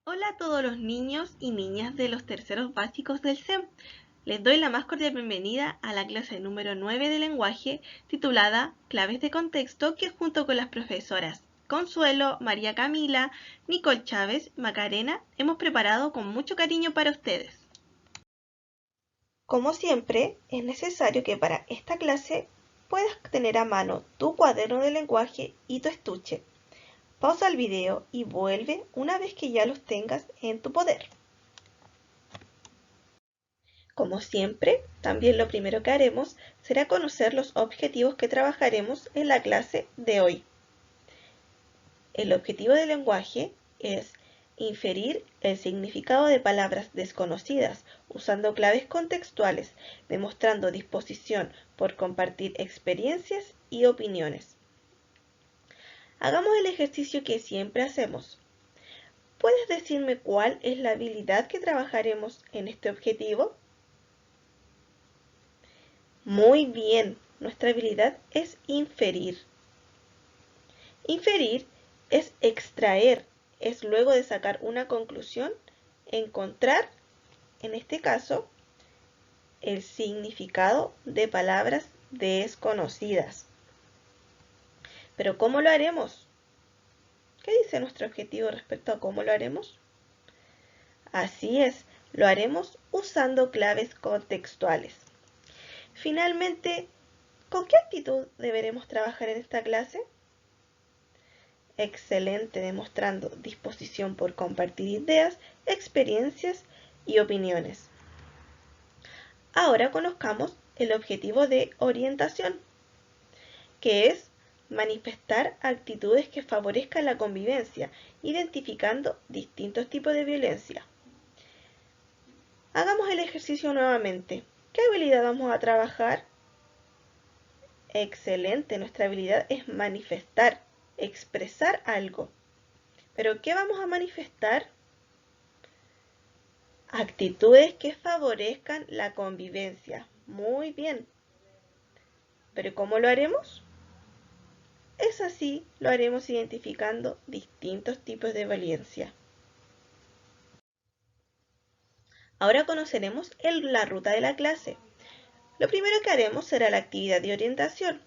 Hola a todos los niños y niñas de los terceros básicos del SEM. Les doy la más cordial bienvenida a la clase número 9 de lenguaje titulada Claves de contexto, que junto con las profesoras Consuelo, María Camila, Nicole Chávez, Macarena hemos preparado con mucho cariño para ustedes. Como siempre, es necesario que para esta clase puedas tener a mano tu cuaderno de lenguaje y tu estuche. Pausa el video y vuelve una vez que ya los tengas en tu poder. Como siempre, también lo primero que haremos será conocer los objetivos que trabajaremos en la clase de hoy. El objetivo del lenguaje es inferir el significado de palabras desconocidas usando claves contextuales, demostrando disposición por compartir experiencias y opiniones. Hagamos el ejercicio que siempre hacemos. ¿Puedes decirme cuál es la habilidad que trabajaremos en este objetivo? Muy bien, nuestra habilidad es inferir. Inferir es extraer, es luego de sacar una conclusión, encontrar, en este caso, el significado de palabras desconocidas. Pero ¿cómo lo haremos? ¿Qué dice nuestro objetivo respecto a cómo lo haremos? Así es, lo haremos usando claves contextuales. Finalmente, ¿con qué actitud deberemos trabajar en esta clase? Excelente, demostrando disposición por compartir ideas, experiencias y opiniones. Ahora conozcamos el objetivo de orientación, que es manifestar actitudes que favorezcan la convivencia, identificando distintos tipos de violencia. Hagamos el ejercicio nuevamente. ¿Qué habilidad vamos a trabajar? Excelente, nuestra habilidad es manifestar, expresar algo. ¿Pero qué vamos a manifestar? Actitudes que favorezcan la convivencia. Muy bien. ¿Pero cómo lo haremos? Es así, lo haremos identificando distintos tipos de violencia. Ahora conoceremos la ruta de la clase. Lo primero que haremos será la actividad de orientación.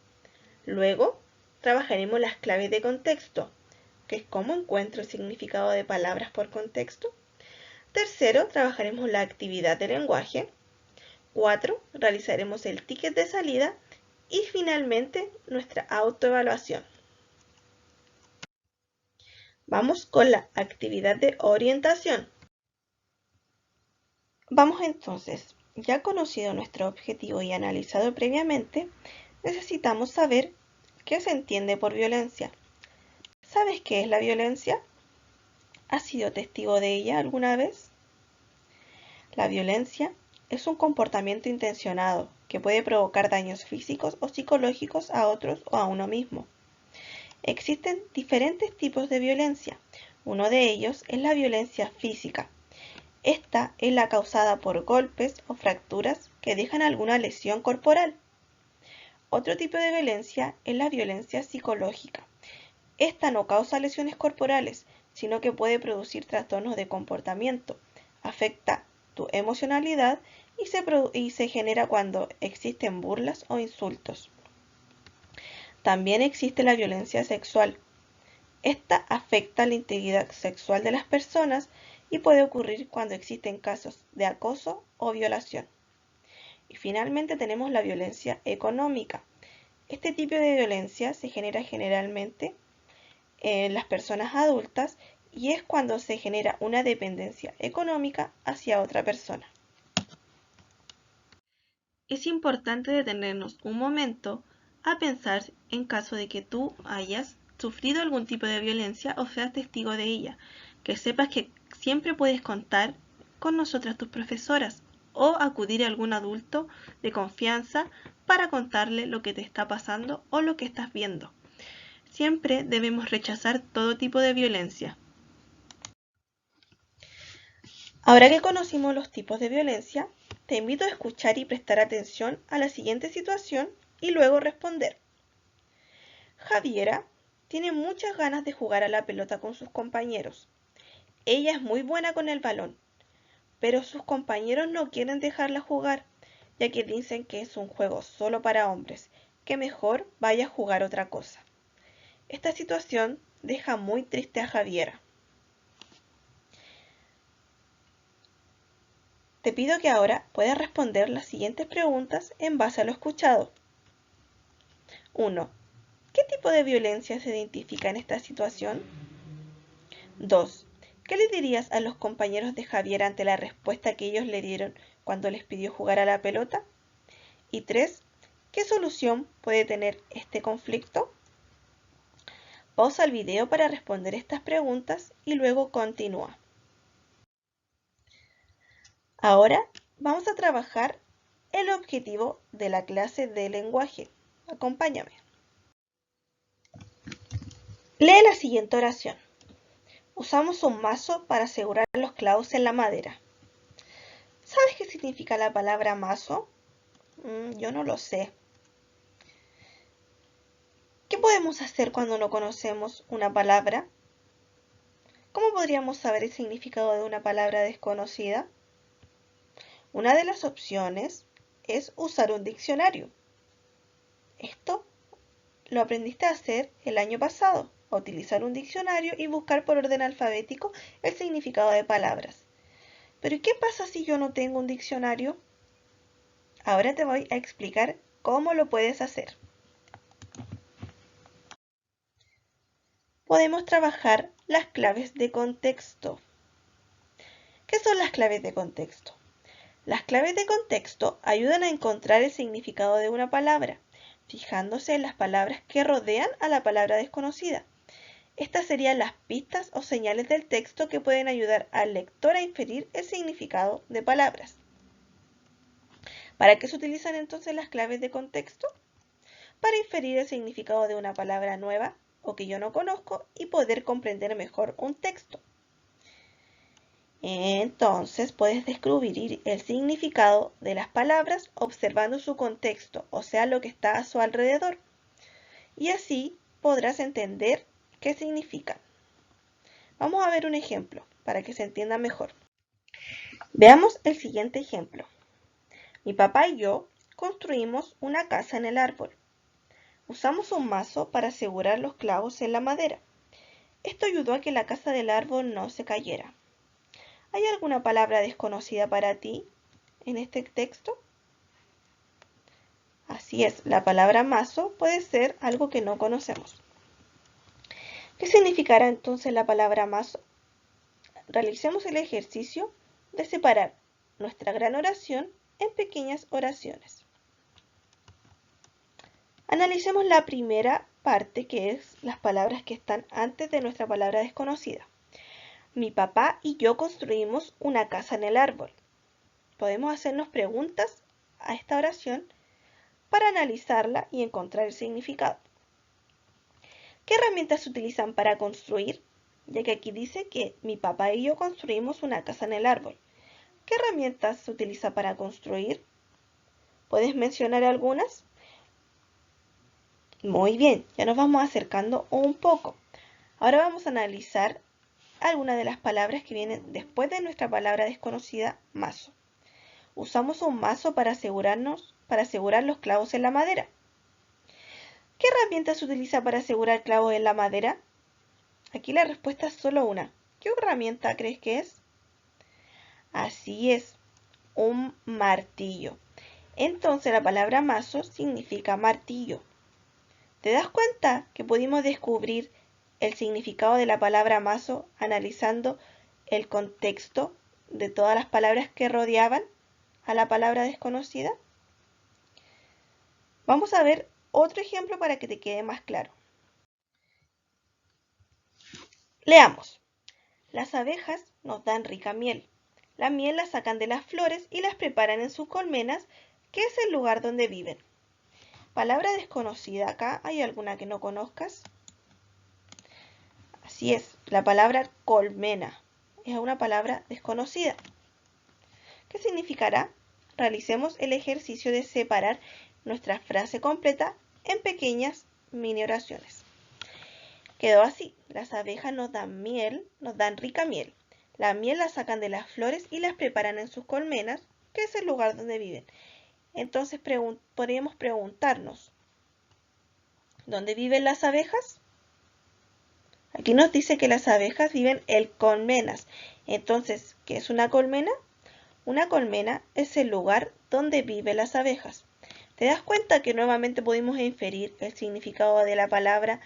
Luego, trabajaremos las claves de contexto, que es cómo encuentro el significado de palabras por contexto. Tercero, trabajaremos la actividad de lenguaje. 4. Realizaremos el ticket de salida. Y finalmente, nuestra autoevaluación. Vamos con la actividad de orientación. Vamos entonces, ya conocido nuestro objetivo y analizado previamente, necesitamos saber qué se entiende por violencia. ¿Sabes qué es la violencia? ¿Has sido testigo de ella alguna vez? La violencia es un comportamiento intencionado que puede provocar daños físicos o psicológicos a otros o a uno mismo. Existen diferentes tipos de violencia. Uno de ellos es la violencia física. Esta es la causada por golpes o fracturas que dejan alguna lesión corporal. Otro tipo de violencia es la violencia psicológica. Esta no causa lesiones corporales, sino que puede producir trastornos de comportamiento, afecta tu emocionalidad y se genera cuando existen burlas o insultos. También existe la violencia sexual. Esta afecta la integridad sexual de las personas y puede ocurrir cuando existen casos de acoso o violación. Y finalmente tenemos la violencia económica. Este tipo de violencia se genera generalmente en las personas adultas y es cuando se genera una dependencia económica hacia otra persona. Es importante detenernos un momento a pensar en caso de que tú hayas sufrido algún tipo de violencia o seas testigo de ella, que sepas que siempre puedes contar con nosotras, tus profesoras, o acudir a algún adulto de confianza para contarle lo que te está pasando o lo que estás viendo. Siempre debemos rechazar todo tipo de violencia. Ahora que conocimos los tipos de violencia, te invito a escuchar y prestar atención a la siguiente situación y luego responder. Javiera tiene muchas ganas de jugar a la pelota con sus compañeros. Ella es muy buena con el balón, pero sus compañeros no quieren dejarla jugar, ya que dicen que es un juego solo para hombres, que mejor vaya a jugar otra cosa. Esta situación deja muy triste a Javiera. Te pido que ahora puedas responder las siguientes preguntas en base a lo escuchado. 1. ¿Qué tipo de violencia se identifica en esta situación? 2. ¿Qué le dirías a los compañeros de Javier ante la respuesta que ellos le dieron cuando les pidió jugar a la pelota? Y 3. ¿Qué solución puede tener este conflicto? Pausa el video para responder estas preguntas y luego continúa. Ahora vamos a trabajar el objetivo de la clase de lenguaje. Acompáñame. Lee la siguiente oración. Usamos un mazo para asegurar los clavos en la madera. ¿Sabes qué significa la palabra mazo? Yo no lo sé. ¿Qué podemos hacer cuando no conocemos una palabra? ¿Cómo podríamos saber el significado de una palabra desconocida? Una de las opciones es usar un diccionario. Esto lo aprendiste a hacer el año pasado, a utilizar un diccionario y buscar por orden alfabético el significado de palabras. Pero ¿qué pasa si yo no tengo un diccionario? Ahora te voy a explicar cómo lo puedes hacer. Podemos trabajar las claves de contexto. ¿Qué son las claves de contexto? Las claves de contexto ayudan a encontrar el significado de una palabra, fijándose en las palabras que rodean a la palabra desconocida. Estas serían las pistas o señales del texto que pueden ayudar al lector a inferir el significado de palabras. ¿Para qué se utilizan entonces las claves de contexto? Para inferir el significado de una palabra nueva o que yo no conozco y poder comprender mejor un texto. Entonces puedes descubrir el significado de las palabras observando su contexto, o sea, lo que está a su alrededor. Y así podrás entender qué significan. Vamos a ver un ejemplo para que se entienda mejor. Veamos el siguiente ejemplo. Mi papá y yo construimos una casa en el árbol. Usamos un mazo para asegurar los clavos en la madera. Esto ayudó a que la casa del árbol no se cayera. ¿Hay alguna palabra desconocida para ti en este texto? Así es, la palabra mazo puede ser algo que no conocemos. ¿Qué significará entonces la palabra mazo? Realicemos el ejercicio de separar nuestra gran oración en pequeñas oraciones. Analicemos la primera parte, que es las palabras que están antes de nuestra palabra desconocida. Mi papá y yo construimos una casa en el árbol. Podemos hacernos preguntas a esta oración para analizarla y encontrar el significado. ¿Qué herramientas se utilizan para construir? Ya que aquí dice que mi papá y yo construimos una casa en el árbol. ¿Qué herramientas se utiliza para construir? ¿Puedes mencionar algunas? Muy bien, ya nos vamos acercando un poco. Ahora vamos a analizar algunas de las palabras que vienen después de nuestra palabra desconocida, mazo. Usamos un mazo para asegurar los clavos en la madera. ¿Qué herramienta se utiliza para asegurar clavos en la madera? Aquí la respuesta es solo una. ¿Qué herramienta crees que es? Así es, un martillo. Entonces la palabra mazo significa martillo. ¿Te das cuenta que pudimos descubrir el significado de la palabra mazo analizando el contexto de todas las palabras que rodeaban a la palabra desconocida? Vamos a ver otro ejemplo para que te quede más claro. Leamos. Las abejas nos dan rica miel. La miel la sacan de las flores y las preparan en sus colmenas, que es el lugar donde viven. Palabra desconocida acá, ¿hay alguna que no conozcas? Así es, la palabra colmena es una palabra desconocida. ¿Qué significará? Realicemos el ejercicio de separar nuestra frase completa en pequeñas mini oraciones. Quedó así, las abejas nos dan miel, nos dan rica miel. La miel la sacan de las flores y las preparan en sus colmenas, que es el lugar donde viven. Entonces podríamos preguntarnos, ¿dónde viven las abejas? Aquí nos dice que las abejas viven en colmenas. Entonces, ¿qué es una colmena? Una colmena es el lugar donde viven las abejas. ¿Te das cuenta que nuevamente pudimos inferir el significado de la palabra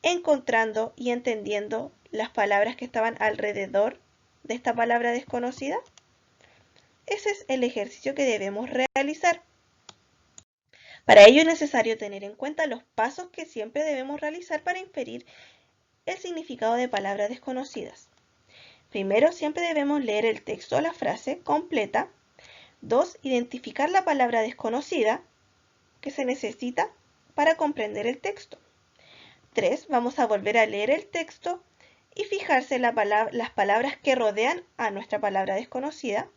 encontrando y entendiendo las palabras que estaban alrededor de esta palabra desconocida? Ese es el ejercicio que debemos realizar. Para ello es necesario tener en cuenta los pasos que siempre debemos realizar para inferir el significado de palabras desconocidas. Primero, siempre debemos leer el texto o la frase completa. 2. Identificar la palabra desconocida que se necesita para comprender el texto. 3. Vamos a volver a leer el texto y fijarse en las palabras que rodean a nuestra palabra desconocida.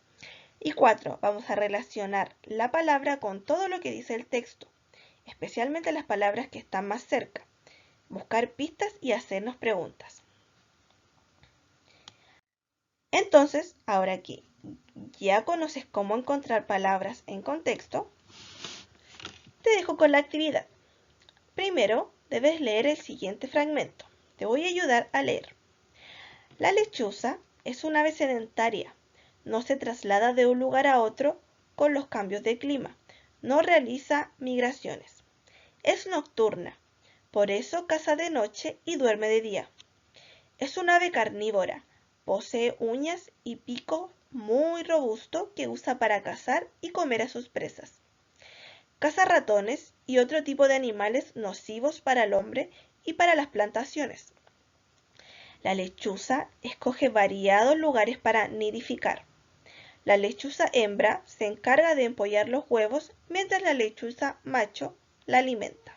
Y 4. Vamos a relacionar la palabra con todo lo que dice el texto, especialmente las palabras que están más cerca. Buscar pistas y hacernos preguntas. Entonces, ahora que ya conoces cómo encontrar palabras en contexto, te dejo con la actividad. Primero, debes leer el siguiente fragmento. Te voy a ayudar a leer. La lechuza es una ave sedentaria. No se traslada de un lugar a otro con los cambios de clima. No realiza migraciones. Es nocturna. Por eso caza de noche y duerme de día. Es un ave carnívora. Posee uñas y pico muy robusto que usa para cazar y comer a sus presas. Caza ratones y otro tipo de animales nocivos para el hombre y para las plantaciones. La lechuza escoge variados lugares para nidificar. La lechuza hembra se encarga de empollar los huevos mientras la lechuza macho la alimenta.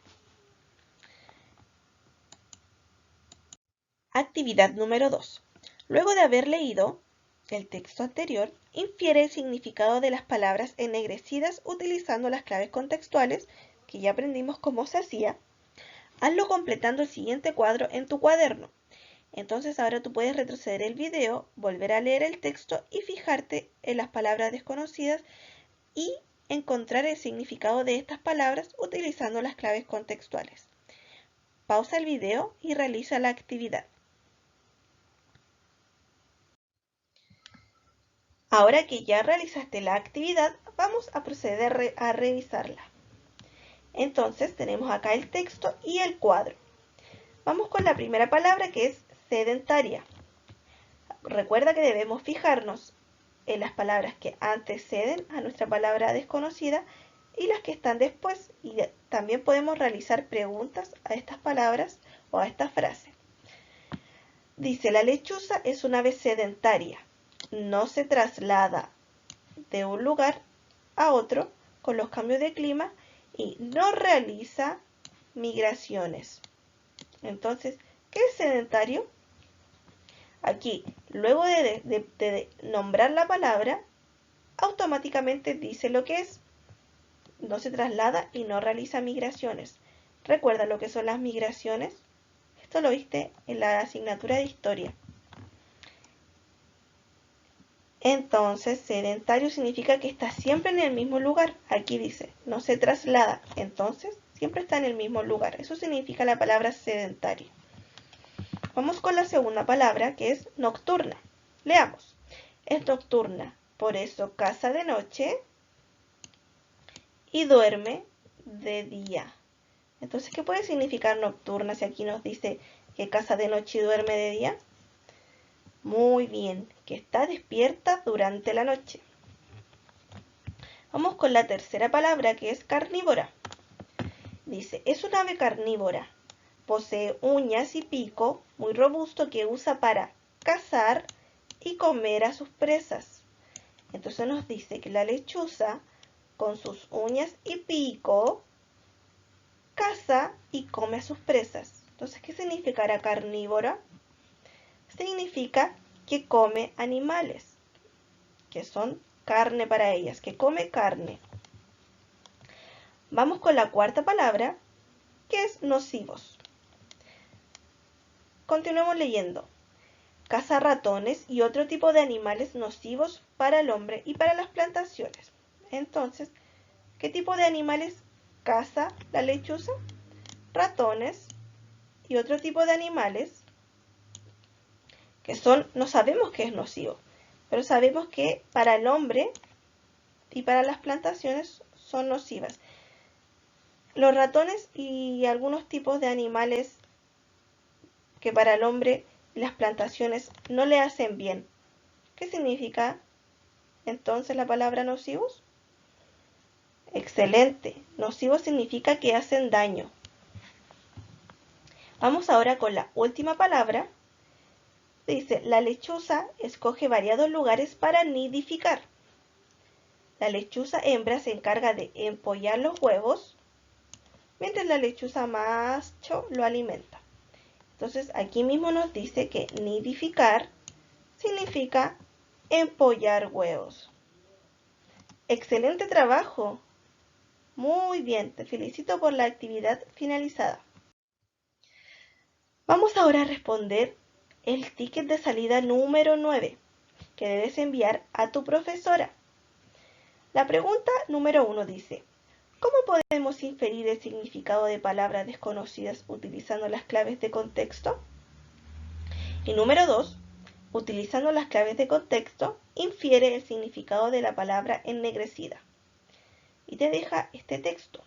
Actividad número 2. Luego de haber leído el texto anterior, infiere el significado de las palabras ennegrecidas utilizando las claves contextuales, que ya aprendimos cómo se hacía. Hazlo completando el siguiente cuadro en tu cuaderno. Entonces ahora tú puedes retroceder el video, volver a leer el texto y fijarte en las palabras desconocidas y encontrar el significado de estas palabras utilizando las claves contextuales. Pausa el video y realiza la actividad. Ahora que ya realizaste la actividad, vamos a proceder a revisarla. Entonces tenemos acá el texto y el cuadro. Vamos con la primera palabra, que es sedentaria. Recuerda que debemos fijarnos en las palabras que anteceden a nuestra palabra desconocida y las que están después. Y también podemos realizar preguntas a estas palabras o a esta frase. Dice, la lechuza es una ave sedentaria. No se traslada de un lugar a otro con los cambios de clima y no realiza migraciones. Entonces, ¿qué es sedentario? Aquí, luego de nombrar la palabra, automáticamente dice lo que es. No se traslada y no realiza migraciones. ¿Recuerda lo que son las migraciones? Esto lo viste en la asignatura de historia. Entonces, sedentario significa que está siempre en el mismo lugar. Aquí dice, no se traslada. Entonces, siempre está en el mismo lugar. Eso significa la palabra sedentario. Vamos con la segunda palabra, que es nocturna. Leamos. Es nocturna, por eso caza de noche y duerme de día. Entonces, ¿qué puede significar nocturna si aquí nos dice que caza de noche y duerme de día? Muy bien, que está despierta durante la noche. Vamos con la tercera palabra, que es carnívora. Dice, es un ave carnívora. Posee uñas y pico muy robusto que usa para cazar y comer a sus presas. Entonces nos dice que la lechuza, con sus uñas y pico, caza y come a sus presas. Entonces, ¿qué significará carnívora? Significa que come animales, que son carne para ellas, que come carne. Vamos con la cuarta palabra, que es nocivos. Continuemos leyendo. caza ratones y otro tipo de animales nocivos para el hombre y para las plantaciones. Entonces, ¿qué tipo de animales caza la lechuza? Ratones y otro tipo de animales que no sabemos que es nocivo, pero sabemos que para el hombre y para las plantaciones son nocivas. Los ratones y algunos tipos de animales que para el hombre y las plantaciones no le hacen bien. ¿Qué significa entonces la palabra nocivos? Excelente. Nocivo significa que hacen daño. Vamos ahora con la última palabra. Dice, la lechuza escoge variados lugares para nidificar. La lechuza hembra se encarga de empollar los huevos, mientras la lechuza macho lo alimenta. Entonces aquí mismo nos dice que nidificar significa empollar huevos. Excelente trabajo. Muy bien, te felicito por la actividad finalizada. Vamos ahora a responder el ticket de salida número 9 que debes enviar a tu profesora. La pregunta número 1 dice, ¿cómo podemos inferir el significado de palabras desconocidas utilizando las claves de contexto? Y número 2, utilizando las claves de contexto, infiere el significado de la palabra ennegrecida. Y te deja este texto.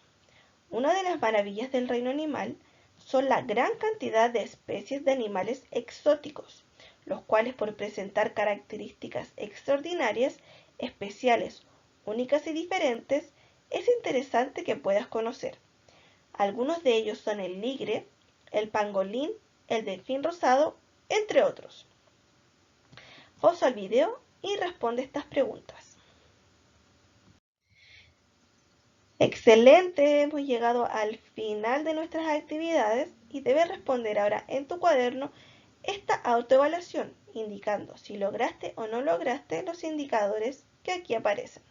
Una de las maravillas del reino animal son la gran cantidad de especies de animales exóticos, los cuales por presentar características extraordinarias, especiales, únicas y diferentes, es interesante que puedas conocer. Algunos de ellos son el ligre, el pangolín, el delfín rosado, entre otros. Pausa el video y responde estas preguntas. Excelente, hemos llegado al final de nuestras actividades y debes responder ahora en tu cuaderno esta autoevaluación, indicando si lograste o no lograste los indicadores que aquí aparecen.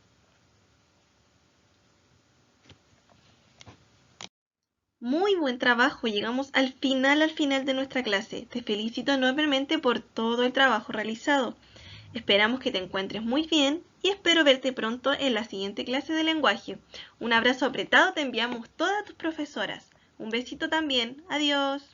Muy buen trabajo, llegamos al final de nuestra clase. Te felicito enormemente por todo el trabajo realizado. Esperamos que te encuentres muy bien y espero verte pronto en la siguiente clase de lenguaje. Un abrazo apretado te enviamos todas tus profesoras. Un besito también. Adiós.